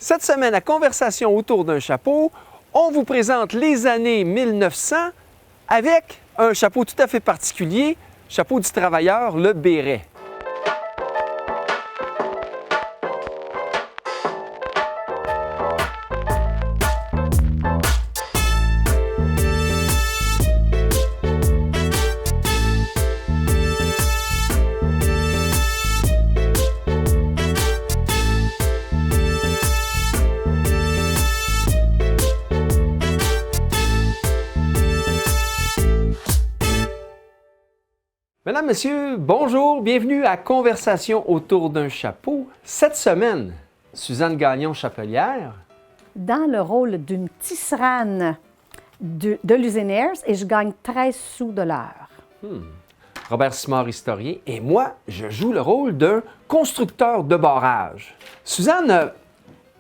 Cette semaine, à Conversation autour d'un chapeau, on vous présente les années 1900 avec un chapeau tout à fait particulier, chapeau du travailleur, le béret. Mesdames, Messieurs, bonjour, bienvenue à Conversation autour d'un chapeau. Cette semaine, Suzanne Gagnon-Chapelière. Dans le rôle d'une tisserane de l'usine Ayers et je gagne 13 sous de l'heure. Robert Simard, historien, et moi, je joue le rôle d'un constructeur de barrage. Suzanne,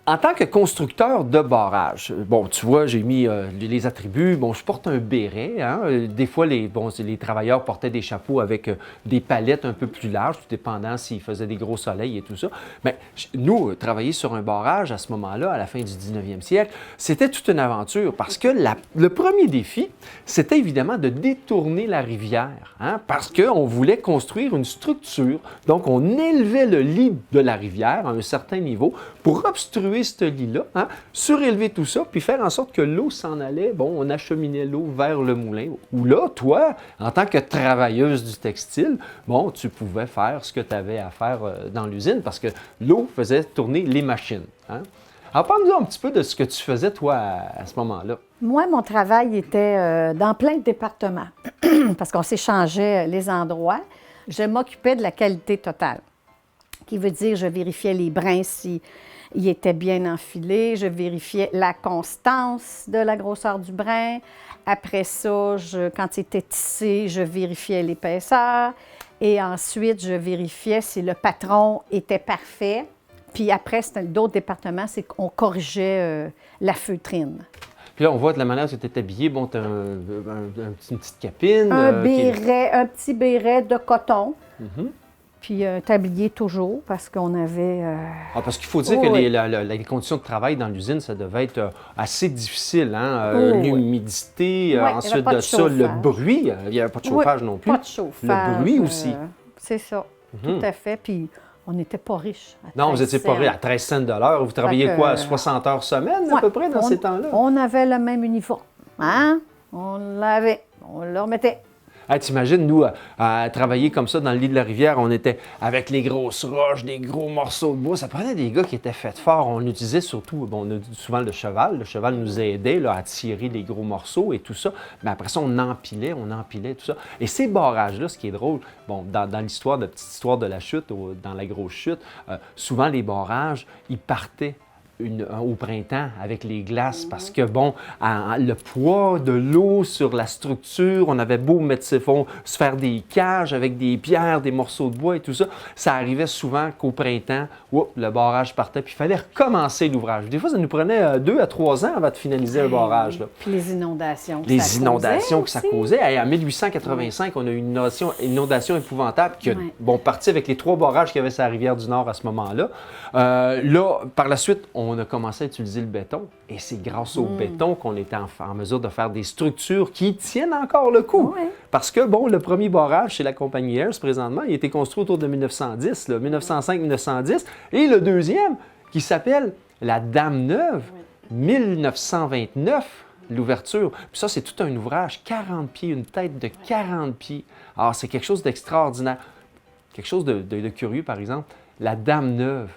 en tant que constructeur de barrage, bon, tu vois, j'ai mis les attributs. Bon, je porte un béret. Hein? Des fois, les travailleurs portaient des chapeaux avec des palettes un peu plus larges, tout dépendant s'ils faisaient des gros soleils et tout ça. Mais nous, travailler sur un barrage à ce moment-là, à la fin du 19e siècle, c'était toute une aventure parce que le premier défi, c'était évidemment de détourner la rivière, hein? Parce qu'on voulait construire une structure. Donc, on élevait le lit de la rivière à un certain niveau pour obstruer ce lit-là, hein, surélever tout ça, puis faire en sorte que l'eau s'en allait. Bon, on acheminait l'eau vers le moulin. Où là, toi, en tant que travailleuse du textile, bon, tu pouvais faire ce que tu avais à faire dans l'usine parce que l'eau faisait tourner les machines. Hein. Alors, parle-nous un petit peu de ce que tu faisais, toi, à ce moment-là. Moi, mon travail était dans plein de départements parce qu'on s'échangeait les endroits. Je m'occupais de la qualité totale, qui veut dire je vérifiais les brins si il était bien enfilé, je vérifiais la constance de la grosseur du brin. Après ça, quand il était tissé, je vérifiais l'épaisseur. Et ensuite, je vérifiais si le patron était parfait. Puis après, c'était d'autres départements, c'est qu'on corrigeait la feutrine. Puis là, on voit de la manière que tu es habillé, bon, tu as une petite capine. Un petit béret de coton. Puis un tablier toujours, parce qu'on avait... parce qu'il faut dire que les conditions de travail dans l'usine, ça devait être assez difficile. Hein? L'humidité, ensuite de ça, le bruit. Il n'y avait pas de chauffage non plus. Pas de chauffage. Le bruit aussi. C'est ça, tout à fait. Puis on n'était pas riches. Non, vous n'étiez pas riches. À 13 cents de l'heure, vous travailliez quoi, 60 heures semaine à peu près dans ces temps-là? On avait le même uniforme. Hein? On l'avait, on le remettait. Hey, t'imagines, nous, à travailler comme ça dans le lit de la rivière, on était avec les grosses roches, des gros morceaux de bois. Ça prenait des gars qui étaient faits forts. On utilisait surtout, bon, on a souvent le cheval. Le cheval nous aidait là, à tirer les gros morceaux et tout ça. Mais après ça, on empilait tout ça. Et ces barrages-là, ce qui est drôle, bon, dans l'histoire, la petite histoire de la chute, dans la grosse chute, souvent les barrages, ils partaient au printemps avec les glaces parce que, bon, le poids de l'eau sur la structure, on avait beau mettre se faire des cages avec des pierres, des morceaux de bois et tout ça, ça arrivait souvent qu'au printemps, le barrage partait puis il fallait recommencer l'ouvrage. Des fois, ça nous prenait 2 à 3 ans avant de finaliser un barrage. Là. Puis les inondations que ça causait. En 1885, on a eu une inondation épouvantable qui a parti avec les 3 barrages qu'il y avait sur la rivière du Nord à ce moment-là. Là, par la suite, on a commencé à utiliser le béton et c'est grâce au béton qu'on était en mesure de faire des structures qui tiennent encore le coup. Oui. Parce que, bon, le premier barrage chez la compagnie Ayers, présentement, il a été construit autour de 1910, 1905-1910, et le deuxième, qui s'appelle la Dame-Neuve, 1929, l'ouverture. Puis ça, c'est tout un ouvrage, 40 pieds, une tête de 40 pieds. Alors, c'est quelque chose d'extraordinaire. Quelque chose de curieux, par exemple, la Dame-Neuve.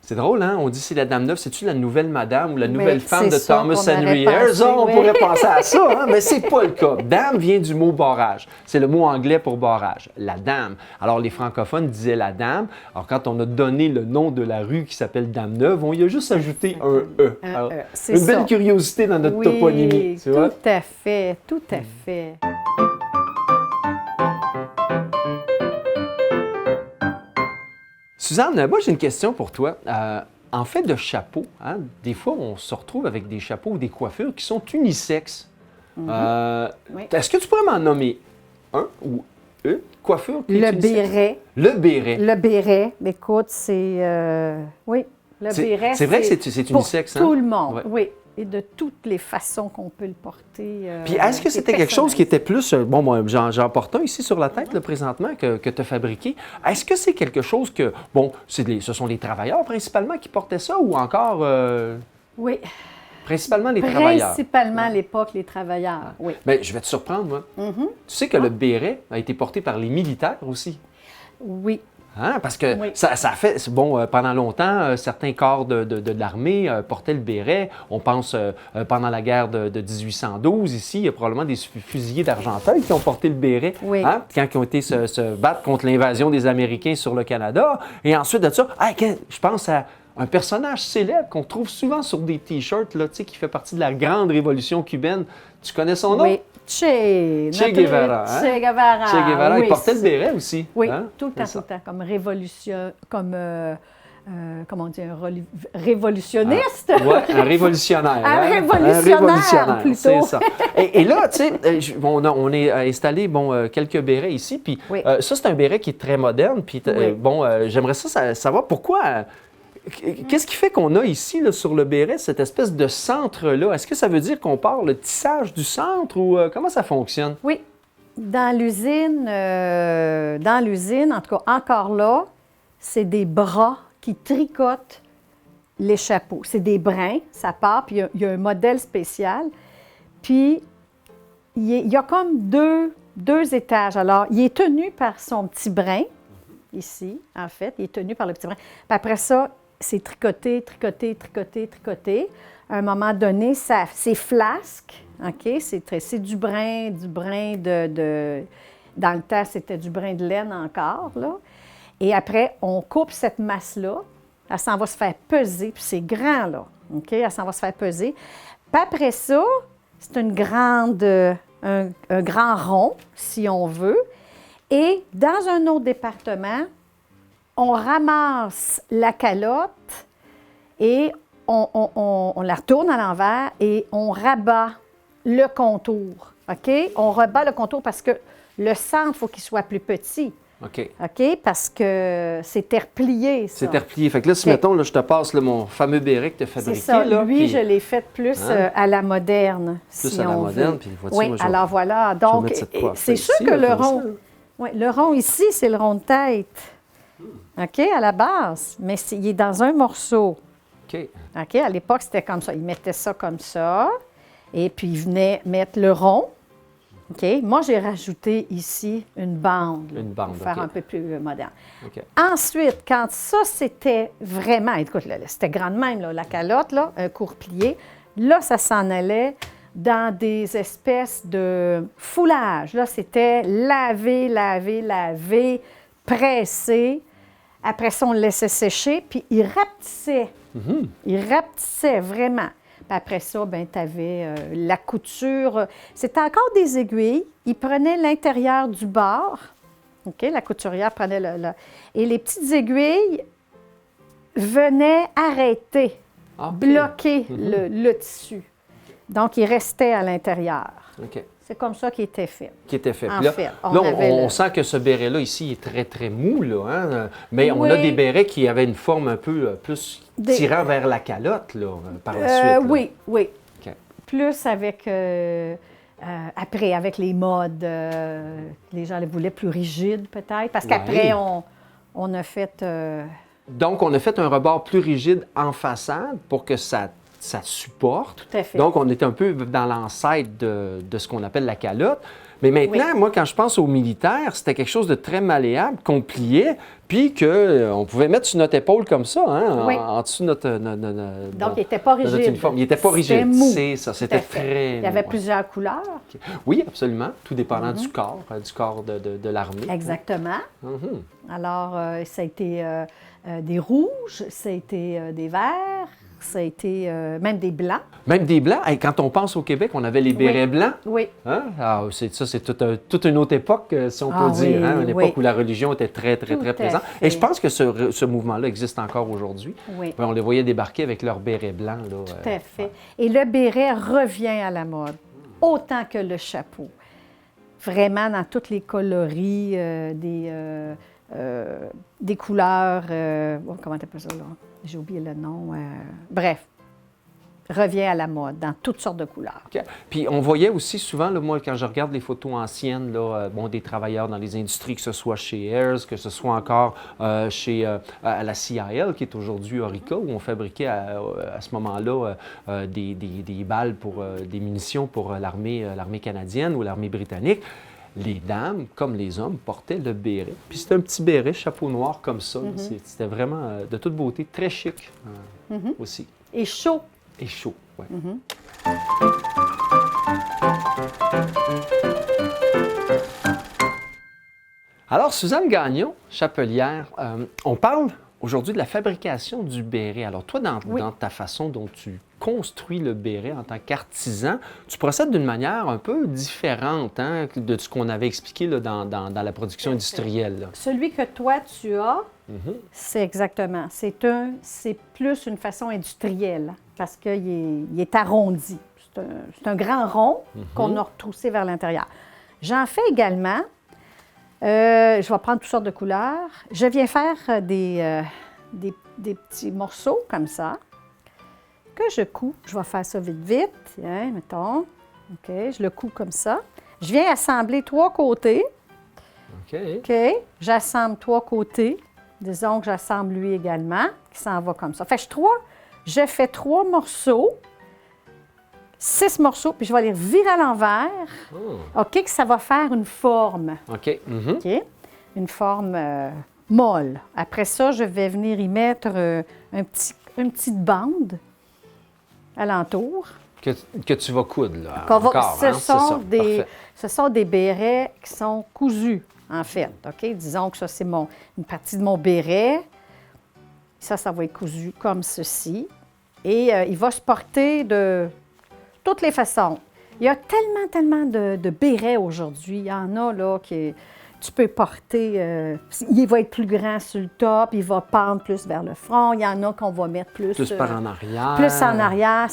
C'est drôle, hein? On dit c'est la Dame-Neuve, c'est-tu la nouvelle madame ou la nouvelle femme de Thomas Henry Ayers? On pourrait penser à ça, hein? Mais c'est pas le cas. Dame vient du mot barrage. C'est le mot anglais pour barrage, la dame. Alors, les francophones disaient la dame. Alors, quand on a donné le nom de la rue qui s'appelle Dame-Neuve, on y a juste ajouté un E. Alors, une belle curiosité dans notre toponymie. Tu vois? Tout à fait, tout à fait. Suzanne, moi, j'ai une question pour toi. En fait de chapeau, hein, des fois, on se retrouve avec des chapeaux ou des coiffures qui sont unisexes. Est-ce que tu pourrais m'en nommer un ou une coiffure qui est unisexe? Béret. Le béret. Le béret, écoute, c'est... oui, Le béret, c'est vrai que c'est pour unisexe, hein? tout le monde, Ouais. oui. Et de toutes les façons qu'on peut le porter. Puis est-ce que c'est c'était quelque chose qui personnalisé. était plus... bon, moi, j'en porte un ici sur la tête, là, présentement, que tu as fabriqué. Est-ce que c'est quelque chose que... Bon, ce sont les travailleurs principalement qui portaient ça ou encore... Oui, principalement les travailleurs? principalement à l'époque, les travailleurs, oui. Bien, je vais te surprendre, moi. Tu sais que le béret a été porté par les militaires aussi. Oui, Hein? Parce que Oui. ça a fait, bon, pendant longtemps, certains corps de l'armée portaient le béret. On pense pendant la guerre de 1812, ici, il y a probablement des fusiliers d'Argenteuil qui ont porté le béret Oui. hein? Quand ils ont été se battre contre l'invasion des Américains sur le Canada. Et ensuite de ça, je pense à un personnage célèbre qu'on trouve souvent sur des T-shirts, là, tu sais, qui fait partie de la grande révolution cubaine. Tu connais son nom? oui. Che Guevara, hein? Che Guevara. Che Guevara, oui, il portait le c'est- béret aussi. Oui, hein? tout le temps, C'est tout ça. le temps, comme comment on dit, révolutionniste? Ouais, un révolutionnaire. Un hein? révolutionnaire, plutôt. c'est ça. Et là, tu sais, on est installé quelques bérets ici, puis Oui. ça, c'est un béret qui est très moderne, puis Oui. j'aimerais savoir pourquoi... Qu'est-ce qui fait qu'on a ici, là, sur le béret, cette espèce de centre-là? Est-ce que ça veut dire qu'on part le tissage du centre ou comment ça fonctionne? Oui. Dans l'usine, en tout cas, encore là, c'est des bras qui tricotent les chapeaux. C'est des brins, ça part, puis il y a un modèle spécial. Puis, il y a comme deux étages. Alors, il est tenu par son petit brin, ici, en fait. Il est tenu par le petit brin. Puis après ça, c'est tricoté, tricoté, tricoté, tricoté. À un moment donné, c'est flasque, OK? C'est du brin de... Dans le temps, c'était du brin de laine encore, là. Et après, on coupe cette masse-là. Elle s'en va se faire peser, puis c'est grand, là. OK? Elle s'en va se faire peser. Puis après ça, c'est un grand rond, si on veut. Et dans un autre département, on ramasse la calotte et on la retourne à l'envers et on rabat le contour. OK? On rabat le contour parce que le centre, il faut qu'il soit plus petit. OK. OK? Parce que c'était replié, ça. C'est replié. Fait que là, si, OK. mettons, là, je te passe là, mon fameux béret que tu as C'est fabriqué. ça. Là, Lui, puis- je l'ai fait plus Hein? à la moderne, Plus si à la on moderne, veut. puis vois-tu, Oui, moi, alors voilà. vais Donc, mettre cette coiffe-là c'est sûr ici, que là, le comme ça, rond... là. Oui, le rond ici, c'est le rond de tête. OK, à la base. Mais il est dans un morceau. OK. OK, à l'époque, c'était comme ça. Ils mettaient ça comme ça. Et puis, ils venaient mettre le rond. OK. Moi, j'ai rajouté ici une bande. Là, Une bande, pour faire OK. un peu plus moderne. OK. Ensuite, quand ça, c'était vraiment... Écoute, là, c'était grand de même, là, la calotte, là, un court plié. Là, ça s'en allait dans des espèces de foulage. Là, c'était laver, laver, laver, presser. Après ça, on le laissait sécher, puis il rapetissait. Il rapetissait vraiment. Puis après ça, ben, tu avais la couture. C'était encore des aiguilles. Il prenait l'intérieur du bord. OK? La couturière prenait et les petites aiguilles venaient arrêter, Ah, OK. bloquer le tissu. Donc, il restait à l'intérieur. OK. C'est comme ça qu'il était fait. Qui était fait. En Puis là, fait, on, on avait on le- sent que ce béret-là ici est très, très mou, là. Hein? Mais on Oui. a des bérets qui avaient une forme un peu plus Des- tirant vers la calotte, là, par la suite. là. Oui, oui. OK. Plus avec, après, avec les modes, les gens les voulaient plus rigides peut-être, parce qu'après, Ouais. on a fait... Donc, on a fait un rebord plus rigide en façade pour que ça supporte. Tout à fait. Donc, on était un peu dans l'ancêtre de ce qu'on appelle la calotte. Mais maintenant, Oui. moi, quand je pense aux militaires, c'était quelque chose de très malléable, qu'on pliait, puis qu'on pouvait mettre sur notre épaule comme ça, hein, Oui. en dessous de notre... Donc, il n'était pas de notre rigide. uniforme. Il n'était pas C'était rigide, mou. c'est ça. Tout C'était à fait. très... Il y avait ouais. plusieurs couleurs. Oui, absolument. Tout dépendant Mm-hmm. du corps de l'armée. Exactement. Mhm. Alors, ça a été des rouges, ça a été des verts, ça a été même des blancs. Même des blancs. Hey, quand on pense au Québec, on avait les bérets blancs. Oui. Hein? Ah, c'est toute une autre époque, si on peut Ah dire. oui, Hein? Une époque oui. où la religion était très, très, Tout très à présente. fait. Et je pense que ce mouvement-là existe encore aujourd'hui. Oui. On les voyait débarquer avec leurs bérets blancs. Là, Tout à fait. Et le béret revient à la mode, autant que le chapeau. Vraiment dans toutes les coloris, des couleurs, comment tu appelles ça, là? J'ai oublié le nom. Bref, revient à la mode dans toutes sortes de couleurs. OK. Puis on voyait aussi souvent, là, moi, quand je regarde les photos anciennes, là, bon, des travailleurs dans les industries, que ce soit chez Ayers, que ce soit encore chez à la CIL, qui est aujourd'hui Orica, où on fabriquait à ce moment-là des balles pour des munitions pour l'armée canadienne ou l'armée britannique. Les dames, comme les hommes, portaient le béret. Puis c'était un petit béret, chapeau noir comme ça. C'était vraiment de toute beauté, très chic aussi. Et chaud. Et chaud, oui. Alors, Suzanne Gagnon, chapelière, on parle aujourd'hui de la fabrication du béret. Alors, toi, dans ta façon dont tu construis le béret en tant qu'artisan, tu procèdes d'une manière un peu différente hein, de ce qu'on avait expliqué là, dans la production industrielle. Là. Celui que toi, tu as, c'est exactement. C'est plus une façon industrielle parce qu'il est arrondi. C'est un grand rond qu'on a retroussé vers l'intérieur. J'en fais également. Je vais prendre toutes sortes de couleurs. Je viens faire des petits morceaux comme ça que je couds. Je vais faire ça vite, vite. Tiens, mettons. OK, je le couds comme ça. Je viens assembler 3 côtés. OK. J'assemble 3 côtés. Disons que j'assemble lui également, qui s'en va comme ça. Je fais 3 morceaux, 6 morceaux, puis je vais les virer à l'envers. OK, que ça va faire une forme. OK. OK? Une forme molle. Après ça, je vais venir y mettre une petite bande alentour. Que tu vas coudre, là. Ce sont des bérets qui sont cousus, en fait. OK? Disons que ça, c'est une partie de mon béret. Ça va être cousu comme ceci. Et il va se porter de toutes les façons. Il y a tellement de bérets aujourd'hui. Il y en a, là, que tu peux porter. Il va être plus grand sur le top, il va pendre plus vers le front. Il y en a qu'on va mettre plus par en arrière. Plus en arrière.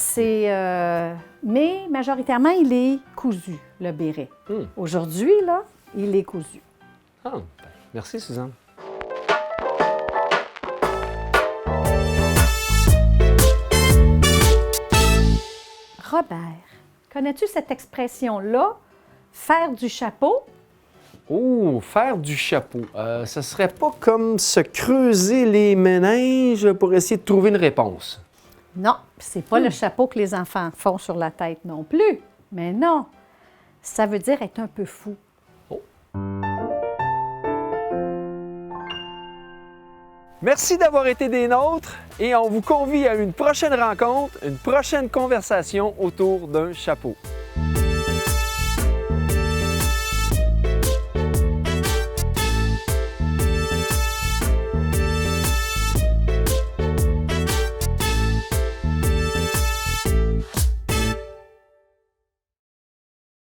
Mais majoritairement, il est cousu, le béret. Aujourd'hui, là, il est cousu. Ah, ben, merci, Suzanne. Robert, connais-tu cette expression-là, faire du chapeau? Oh, faire du chapeau. Ce serait pas comme se creuser les méninges pour essayer de trouver une réponse. Non, c'est pas le chapeau que les enfants font sur la tête non plus. Mais non, ça veut dire être un peu fou. Oh. Merci d'avoir été des nôtres et on vous convie à une prochaine rencontre, une prochaine conversation autour d'un chapeau.